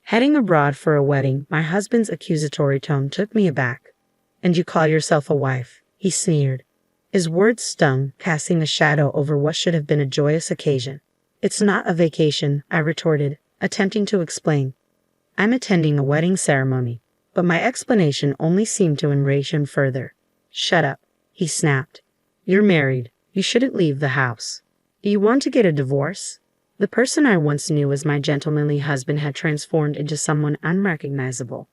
Heading abroad for a wedding, my husband's accusatory tone took me aback. And you call yourself a wife? He sneered. His words stung, casting a shadow over what should have been a joyous occasion. It's not a vacation, I retorted, attempting to explain. I'm attending a wedding ceremony. But my explanation only seemed to enrage him further. Shut up, he snapped. You're married. You shouldn't leave the house. Do you want to get a divorce? The person I once knew as my gentlemanly husband had transformed into someone unrecognizable.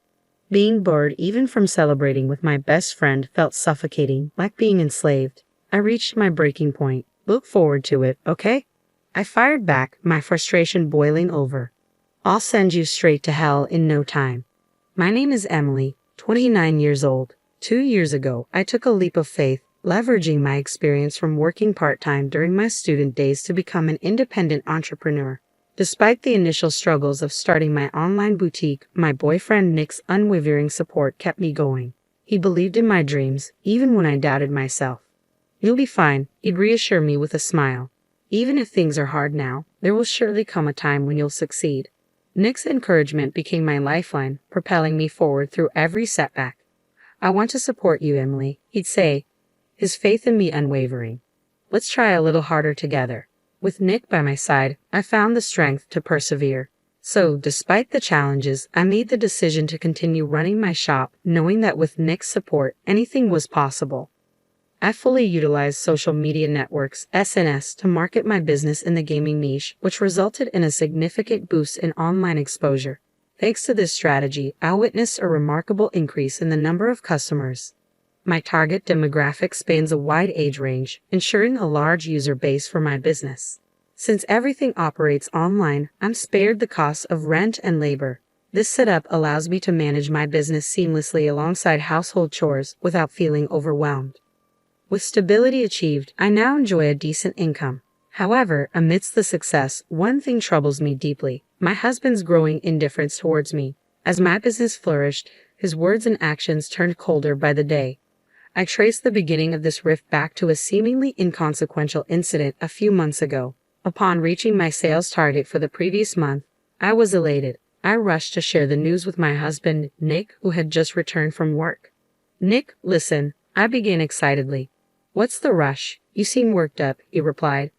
Being bored even from celebrating with my best friend felt suffocating, like being enslaved. I reached my breaking point. Look forward to it, okay? I fired back, my frustration boiling over. I'll send you straight to hell in no time. My name is Emily, 29 years old. 2 years ago, I took a leap of faith, leveraging my experience from working part-time during my student days to become an independent entrepreneur. Despite the initial struggles of starting my online boutique, my boyfriend Nick's unwavering support kept me going. He believed in my dreams, even when I doubted myself. You'll be fine, he'd reassure me with a smile. Even if things are hard now, there will surely come a time when you'll succeed. Nick's encouragement became my lifeline, propelling me forward through every setback. I want to support you, Emily, he'd say, his faith in me unwavering. Let's try a little harder together. With Nick by my side, I found the strength to persevere. So, despite the challenges, I made the decision to continue running my shop, knowing that with Nick's support, anything was possible. I fully utilized social media networks, SNS, to market my business in the gaming niche, which resulted in a significant boost in online exposure. Thanks to this strategy, I witnessed a remarkable increase in the number of customers. My target demographic spans a wide age range, ensuring a large user base for my business. Since everything operates online, I'm spared the costs of rent and labor. This setup allows me to manage my business seamlessly alongside household chores without feeling overwhelmed. With stability achieved, I now enjoy a decent income. However, amidst the success, one thing troubles me deeply: my husband's growing indifference towards me. As my business flourished, his words and actions turned colder by the day. I trace the beginning of this rift back to a seemingly inconsequential incident a few months ago. Upon reaching my sales target for the previous month, I was elated. I rushed to share the news with my husband, Nick, who had just returned from work. Nick, listen, I began excitedly. What's the rush? You seem worked up, he replied.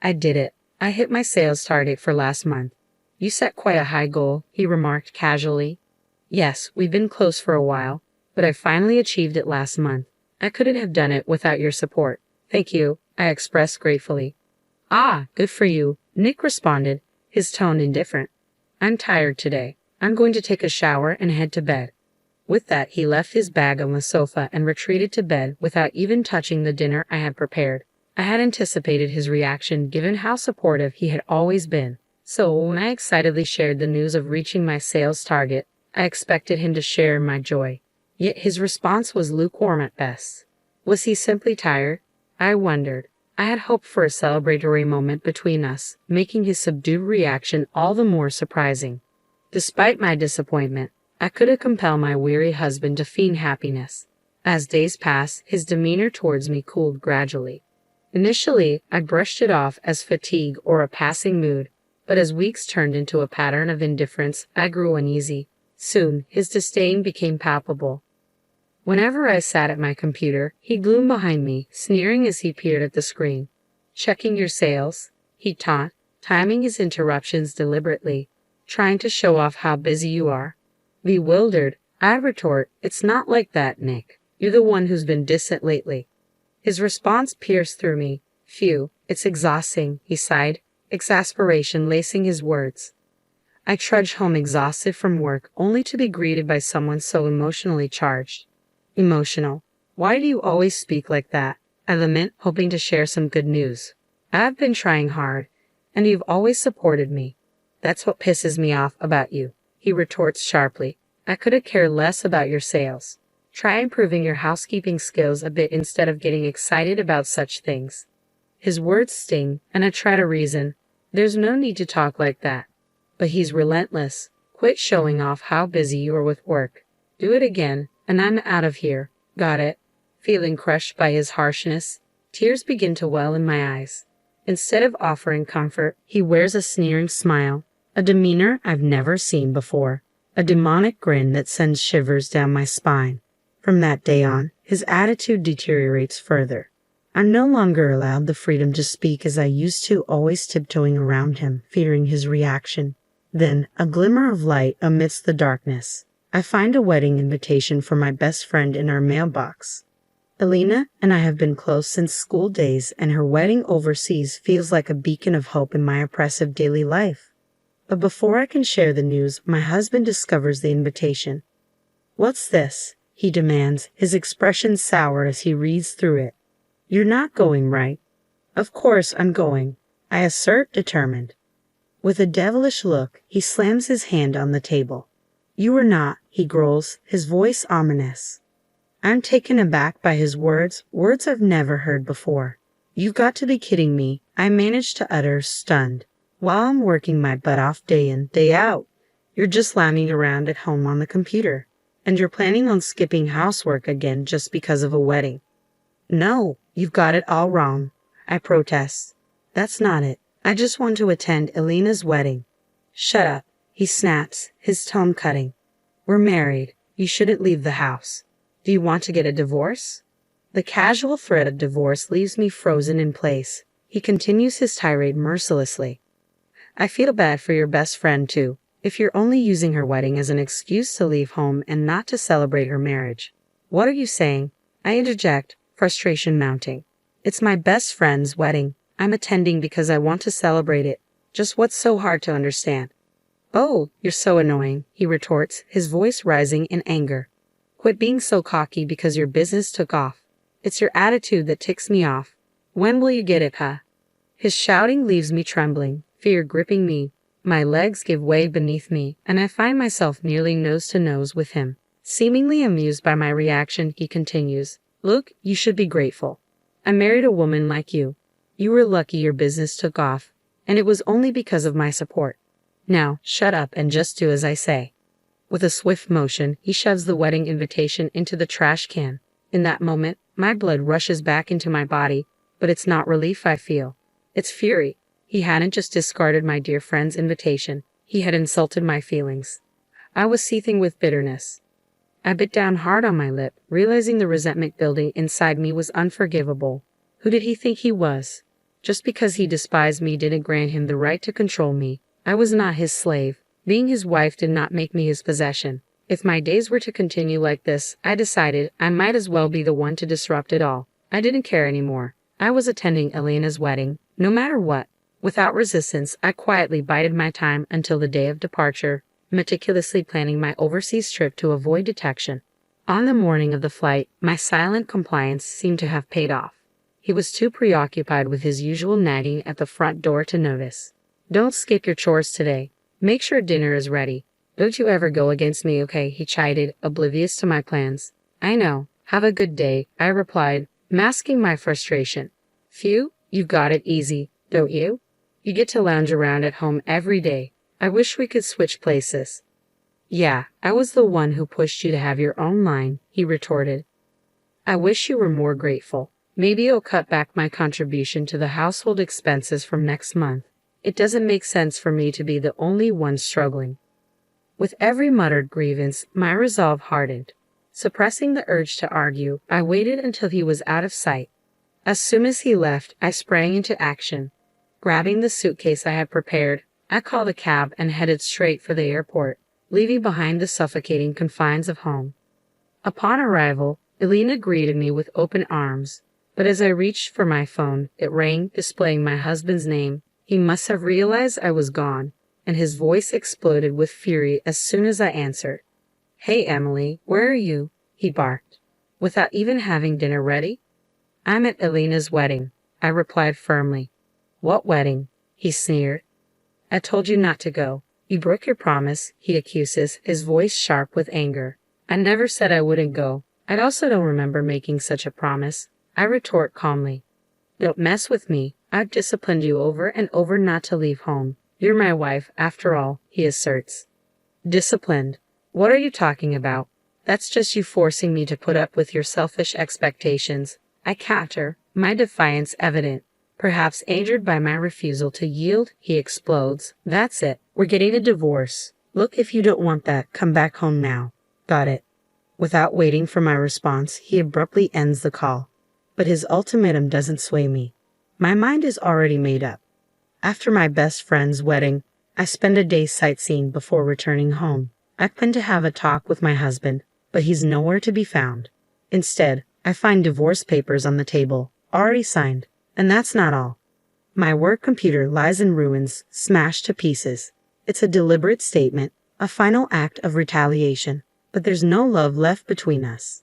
I did it. I hit my sales target for last month. You set quite a high goal, he remarked casually. Yes, we've been close for a while, but I finally achieved it last month. I couldn't have done it without your support. Thank you, I expressed gratefully. Ah, good for you, Nick responded, his tone indifferent. I'm tired today. I'm going to take a shower and head to bed. With that, he left his bag on the sofa and retreated to bed without even touching the dinner I had prepared. I had anticipated his reaction given how supportive he had always been. So when I excitedly shared the news of reaching my sales target, I expected him to share in my joy. Yet his response was lukewarm at best. Was he simply tired? I wondered. I had hoped for a celebratory moment between us, making his subdued reaction all the more surprising. Despite my disappointment, I couldn't compel my weary husband to feign happiness. As days passed, his demeanor towards me cooled gradually. Initially, I brushed it off as fatigue or a passing mood, but as weeks turned into a pattern of indifference, I grew uneasy. Soon, his disdain became palpable. Whenever I sat at my computer, he gloomed behind me, sneering as he peered at the screen. Checking your sales, he'd taunt, timing his interruptions deliberately, trying to show off how busy you are. Bewildered, I'd retort, it's not like that, Nick. You're the one who's been distant lately. His response pierced through me. Phew, it's exhausting, he sighed, exasperation lacing his words. I trudged home exhausted from work, only to be greeted by someone so emotionally charged. Emotional. Why do you always speak like that? I lament, hoping to share some good news. I've been trying hard, and you've always supported me. That's what pisses me off about you, he retorts sharply. I couldn't care less about your sales. Try improving your housekeeping skills a bit instead of getting excited about such things. His words sting, and I try to reason. There's no need to talk like that. But he's relentless. Quit showing off how busy you are with work. Do it again, and I'm out of here. Got it? Feeling crushed by his harshness, tears begin to well in my eyes. Instead of offering comfort, he wears a sneering smile. a demeanor I've never seen before, a demonic grin that sends shivers down my spine. From that day on, his attitude deteriorates further. I'm no longer allowed the freedom to speak as I used to, always tiptoeing around him, fearing his reaction. Then, a glimmer of light amidst the darkness. I find a wedding invitation for my best friend in our mailbox. Elena and I have been close since school days, and her wedding overseas feels like a beacon of hope in my oppressive daily life. But before I can share the news, my husband discovers the invitation. "What's this?" he demands, his expression sour as he reads through it. "You're not going, right?" "Of course I'm going," I assert, determined. With a devilish look, he slams his hand on the table. "You are not," he growls, his voice ominous. I'm taken aback by his words I've never heard before. "You've got to be kidding me," I manage to utter, stunned. "While I'm working my butt off day in, day out, you're just lounging around at home on the computer. And you're planning on skipping housework again just because of a wedding." "No, you've got it all wrong," I protest. "That's not it. I just want to attend Elena's wedding." "Shut up," he snaps, his tone cutting. "We're married. You shouldn't leave the house. Do you want to get a divorce?" The casual threat of divorce leaves me frozen in place. He continues his tirade mercilessly. "I feel bad for your best friend, too, if you're only using her wedding as an excuse to leave home and not to celebrate her marriage." "What are you saying?" I interject, frustration mounting. "It's my best friend's wedding. I'm attending because I want to celebrate it. Just what's so hard to understand?" "Oh, you're so annoying," he retorts, his voice rising in anger. "Quit being so cocky because your business took off. It's your attitude that ticks me off. When will you get it, huh?" His shouting leaves me trembling, fear gripping me. My legs give way beneath me, and I find myself nearly nose to nose with him. Seemingly amused by my reaction, he continues, "Look, you should be grateful. I married a woman like you. You were lucky your business took off, and it was only because of my support. Now, shut up and just do as I say." With a swift motion, he shoves the wedding invitation into the trash can. In that moment, my blood rushes back into my body, but it's not relief I feel. It's fury. He hadn't just discarded my dear friend's invitation, he had insulted my feelings. I was seething with bitterness. I bit down hard on my lip, realizing the resentment building inside me was unforgivable. Who did he think he was? Just because he despised me didn't grant him the right to control me. I was not his slave. Being his wife did not make me his possession. If my days were to continue like this, I decided I might as well be the one to disrupt it all. I didn't care anymore. I was attending Elena's wedding, no matter what. Without resistance, I quietly bided my time until the day of departure, meticulously planning my overseas trip to avoid detection. On the morning of the flight, my silent compliance seemed to have paid off. He was too preoccupied with his usual nagging at the front door to notice. "Don't skip your chores today. Make sure dinner is ready. Don't you ever go against me, okay?" he chided, oblivious to my plans. "I know. Have a good day," I replied, masking my frustration. "Phew, you've got it easy, don't you? You get to lounge around at home every day. I wish we could switch places." "Yeah, I was the one who pushed you to have your own line," he retorted. "I wish you were more grateful. Maybe I'll cut back my contribution to the household expenses from next month. It doesn't make sense for me to be the only one struggling." With every muttered grievance, my resolve hardened. Suppressing the urge to argue, I waited until he was out of sight. As soon as he left, I sprang into action. Grabbing the suitcase I had prepared, I called a cab and headed straight for the airport, leaving behind the suffocating confines of home. Upon arrival, Elena greeted me with open arms, but as I reached for my phone, it rang, displaying my husband's name. He must have realized I was gone, and his voice exploded with fury as soon as I answered. "Hey, Emily, where are you?" he barked. "Without even having dinner ready?" "I'm at Elena's wedding," I replied firmly. "What wedding?" he sneered. "I told you not to go. You broke your promise," he accuses, his voice sharp with anger. "I never said I wouldn't go. I also don't remember making such a promise," I retort calmly. "Don't mess with me. I've disciplined you over and over not to leave home. You're my wife, after all," he asserts. "Disciplined? What are you talking about? That's just you forcing me to put up with your selfish expectations," I counter, my defiance evident. Perhaps angered by my refusal to yield, he explodes. "That's it. We're getting a divorce. Look, if you don't want that, come back home now. Got it. Without waiting for my response, he abruptly ends the call. But his ultimatum doesn't sway me. My mind is already made up. After my best friend's wedding, I spend a day sightseeing before returning home. I plan to have a talk with my husband, but he's nowhere to be found. Instead, I find divorce papers on the table, already signed, and that's not all. My work computer lies in ruins, smashed to pieces. It's a deliberate statement, a final act of retaliation, but there's no love left between us.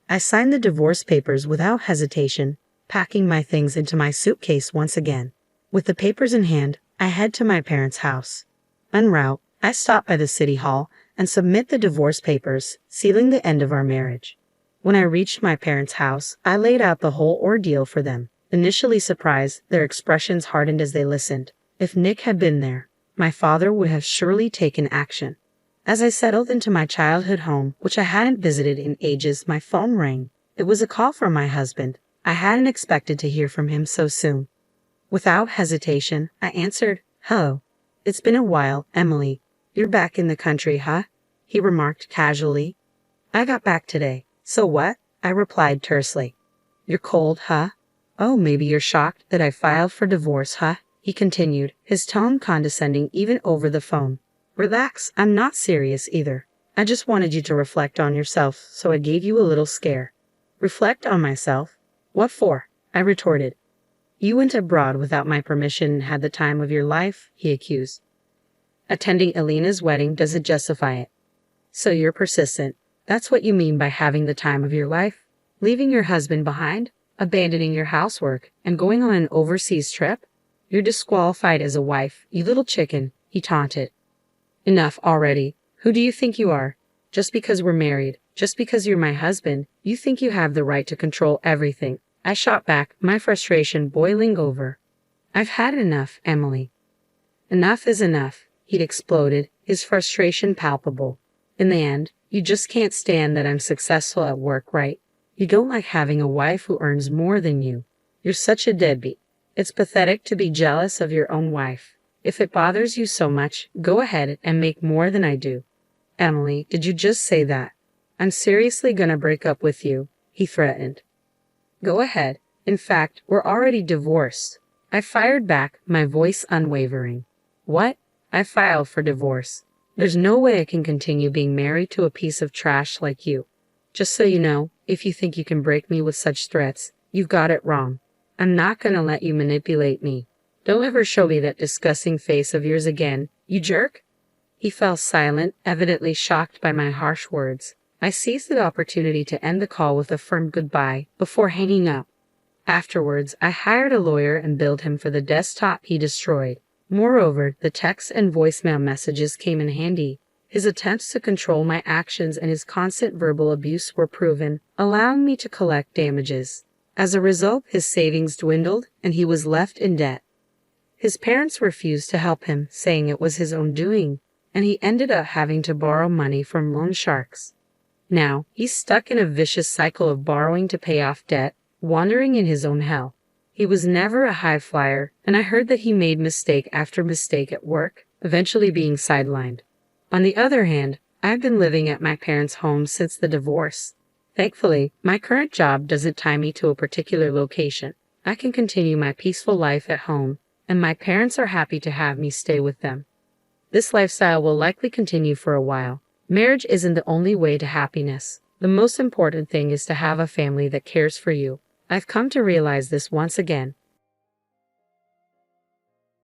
I signed the divorce papers without hesitation, packing my things into my suitcase once again. With the papers in hand, I head to my parents' house. En route, I stop by the city hall and submit the divorce papers, sealing the end of our marriage. When I reached my parents' house, I laid out the whole ordeal for them. Initially surprised, their expressions hardened as they listened. If Nick had been there, my father would have surely taken action. As I settled into my childhood home, which I hadn't visited in ages, my phone rang. It was a call from my husband. I hadn't expected to hear from him so soon. Without hesitation, I answered, "Hello. It's been a while, Emily. You're back in the country, huh?" he remarked casually. "I got back today." "So what?" I replied tersely. "You're cold, huh? Oh, maybe you're shocked that I filed for divorce, huh?" he continued, his tone condescending even over the phone. "Relax, I'm not serious either. I just wanted you to reflect on yourself, so I gave you a little scare." "Reflect on myself? What for?" I retorted. "You went abroad without my permission and had the time of your life," he accused. "Attending Elena's wedding doesn't justify it." "So you're persistent. That's what you mean by having the time of your life? Leaving your husband behind? Abandoning your housework? And going on an overseas trip? You're disqualified as a wife, you little chicken," he taunted. "Enough already. Who do you think you are? Just because we're married, just because you're my husband, you think you have the right to control everything." I shot back, my frustration boiling over. "I've had enough, Emily." "Enough is enough," he'd exploded, his frustration palpable. "In the end, you just can't stand that I'm successful at work, right? You don't like having a wife who earns more than you. You're such a deadbeat. It's pathetic to be jealous of your own wife. If it bothers you so much, go ahead and make more than I do." "Emily, did you just say that? I'm seriously gonna break up with you," he threatened. "Go ahead. In fact, we're already divorced." I fired back, my voice unwavering. "What? I filed for divorce. There's no way I can continue being married to a piece of trash like you. Just so you know, if you think you can break me with such threats, you've got it wrong. I'm not gonna let you manipulate me. Don't ever show me that disgusting face of yours again, you jerk." He fell silent, evidently shocked by my harsh words. I seized the opportunity to end the call with a firm goodbye before hanging up. Afterwards, I hired a lawyer and billed him for the desktop he destroyed. Moreover, the text and voicemail messages came in handy. His attempts to control my actions and his constant verbal abuse were proven, allowing me to collect damages. As a result, his savings dwindled and he was left in debt. His parents refused to help him, saying it was his own doing, and he ended up having to borrow money from loan sharks. Now, he's stuck in a vicious cycle of borrowing to pay off debt, wandering in his own hell. He was never a high flyer, and I heard that he made mistake after mistake at work, eventually being sidelined. On the other hand, I've been living at my parents' home since the divorce. Thankfully, my current job doesn't tie me to a particular location. I can continue my peaceful life at home, and my parents are happy to have me stay with them. This lifestyle will likely continue for a while. Marriage isn't the only way to happiness. The most important thing is to have a family that cares for you. I've come to realize this once again.